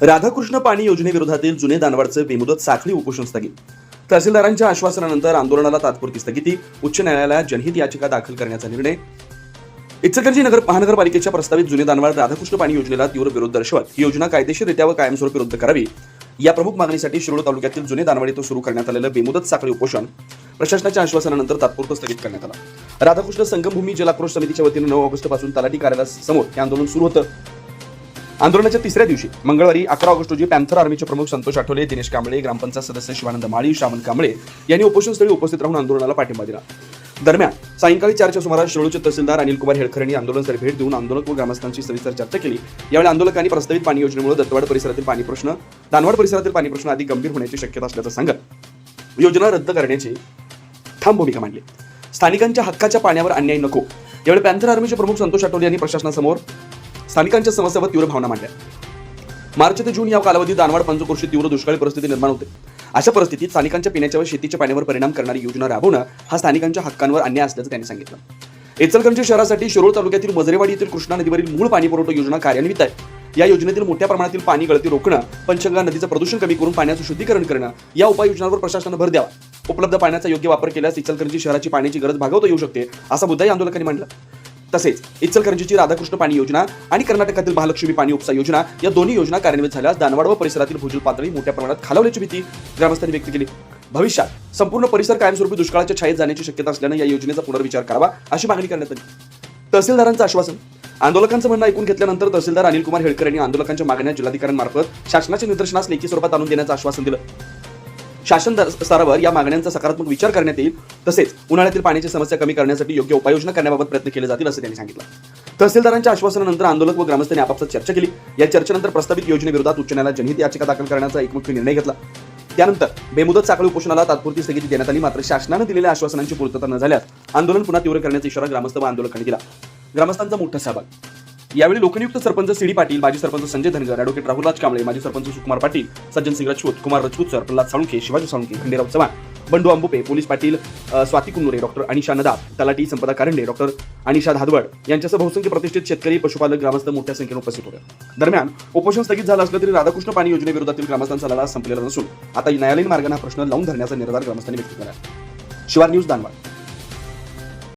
राधाकृष्ण पाणी योजनेविरोधातील जुने दानवाडचे बेमुदत साखळी उपोषण स्थगित. तहसीलदारांच्या आश्वासनानंतर आंदोलनाला तात्पुरती स्थगिती. उच्च न्यायालयात जनहित याचिका दाखल करण्याचा निर्णय. इचलकरंजी महानगरपालिकेच्या प्रस्तावित जुने दानवाड राधाकृष्ण पाणी योजनेला तीव्र विरोध दर्शवत ही योजना कायदेशीररित्या व कायमस्वरूपी रद्द करावी या प्रमुख मागणीसाठी शिरोळ तालुक्यातील जुने दानवाड येथे सुरू करण्यात आलेलं बेमुदत साखळी उपोषण प्रशासनाच्या आश्वासनानंतर तात्पुरतं स्थगित करण्यात आलं. राधाकृष्ण संगमभूमी जलाक्रोश समितीच्या वतीने 9 ऑगस्ट पासून तलाठी कार्यालयासमोर हे आंदोलन सुरू होतं. आंदोलनाच्या तिसऱ्या दिवशी मंगळवारी 11 ऑगस्ट रोजी पॅन्थर आर्मीचे प्रमुख संतोष आठवले, दिनेश कांबळे, ग्रामपंचायत सदस्य शिवानंद माळी, श्रावण कांबळे यांनी उपोषणस्थळी उपस्थित राहून आंदोलनाला पाठिंबा दिला. दरम्यान सायंकाळी 4च्या सुमारास शिरोळचे तहसीलदार अनिल कुमार हेळकर यांनी आंदोलनस्थळी भेट देऊन आंदोलक व ग्रामस्थांची सविस्तर चर्चा केली. यावेळी आंदोलकांनी प्रस्तावित पाणी योजनेमुळे दत्तवाड परिसरातील पाणी प्रश्न, दानवाड परिसरातील पाणी प्रश्न अधिक गंभीर होण्याची शक्यता असल्याचं सांगत योजना रद्द करण्याची ठाम भूमिका मांडली. स्थानिकांच्या हक्काच्या पाण्यावर अन्याय नको. यावेळी पॅन्थर आर्मीचे प्रमुख संतोष आठवले यांनी प्रशासनासमोर स्थानिकांच्या समस्यावर तीव्र भावना मांडल्या. मार्च ते जून या कालावधीत दानवाड पंचक्रोशीत तीव्र दुष्काळी परिस्थिती निर्माण होते. अशा परिस्थितीत स्थानिकांच्या पिण्याच्या व शेतीच्या पाण्यावर परिणाम करणारी योजना राबवणं हा स्थानिकांच्या हक्कांवर अन्याय असल्याचं त्यांनी सांगितलं. इचलकरंजी शहरासाठी शिरोळ तालुक्यातील मजरेवाडी येथील कृष्णा नदीवरील मूळ पाणी पुरवठा योजना कार्यान्वित आहे. या योजनेतील मोठ्या प्रमाणातील पाणी गळती रोखणं, पंचगंगा नदीचं प्रदूषण कमी करून पाण्याचं शुद्धीकरण करणं या उपाययोजनांवर प्रशासनानं भर द्यावा. उपलब्ध पाण्याचा योग्य वापर केल्यास इचलकरंजी शहराची पाण्याची गरज भागवता येऊ शकते असा मुद्दाही आंदोलकांनी मांडला. तसेच इचलकरंजीची राधाकृष्ण पाणी योजना आणि कर्नाटकातील महालक्ष्मी पाणी उपसा योजना या दोन्ही योजना कार्यान्वित झाल्यास दानवाड व परिसरातील भूजल पातळी मोठ्या प्रमाणात खालावल्याची भीती ग्रामस्थांनी व्यक्त केली. भविष्यात संपूर्ण परिसर कायमस्वरूपी दुष्काळाच्या छायेत जाण्याची शक्यता असल्यानं या योजनेचा पुनर्विचार करावा अशी मागणी करण्यात आली. तहसीलदारांचं आश्वासन. आंदोलकांचं म्हणणं ऐकून घेतल्यानंतर तहसीलदार अनिल कुमार हेळकर यांनी आंदोलकांच्या मागण्या जिल्हाधिकाऱ्यांमार्फत शासनाच्या निदर्शनास लेखी स्वरूपात आणून देण्याचं आश्वासन दिलं. शासन स्तरावर या मागण्यांचा सकारात्मक विचार करण्यात येईल. तसेच उन्हाळ्यातील पाण्याची समस्या कमी करण्यासाठी योग्य उपाययोजना करण्याबाबत प्रयत्न केले जातील असं त्यांनी सांगितलं. तहसीलदारांच्या आश्वासनानंतर आंदोलक व ग्रामस्थांनी आपापसात चर्चा केली. या चर्चेनंतर प्रस्तावित योजनेविरोधात उच्च न्यायालयात जनहित याचिका दाखल करण्याचा एकमुखी निर्णय घेतला. त्यानंतर बेमुदत साखळी उपोषणाला तात्पुरती स्थगिती देण्यात आली. मात्र शासनानं दिलेल्या आश्वासनांची पूर्तता न झाल्यास आंदोलन पुन्हा तीव्र करण्याचा इशारा ग्रामस्थ व आंदोलकांनी दिला. ग्रामस्थांचा मोठा सहभाग. यावेळी लोकनियुक्त सरपंच सीडी पाटील, माजी सरपंच संजय धनगर, ॲडव्होकेट राहुलराज कांबळे, माजी sarpanch Sukumar Patil, Sajjan Singh Rajput, Kumar Rajput sir, Pralhad Salunkhe, Shivaji Salunkhe, Khanderao Chavan, Bandu Ambupe, police Patil Swati Kunnure, doctor Anisha Nadab, तलाठी संपदा कारंडे, डॉक्टर अनिशा धादवड यांच्यासह बहुसंख्य प्रतिष्ठित शेतकरी, पशुपालक, ग्रामस्थ मोठ्या संख्येने उपस्थित होते. दरम्यान उपोषण स्थगित झालं असलं तरी राधाकृष्ण पाणी योजनेविरोधातील ग्रामस्थांचा लढा संपलेला नसून आता न्यायालयीन मार्गाने हा प्रश्न लावून धरण्याचा निर्धार ग्रामस्थांनी व्यक्त केला. शिवार न्यूज दानवाड.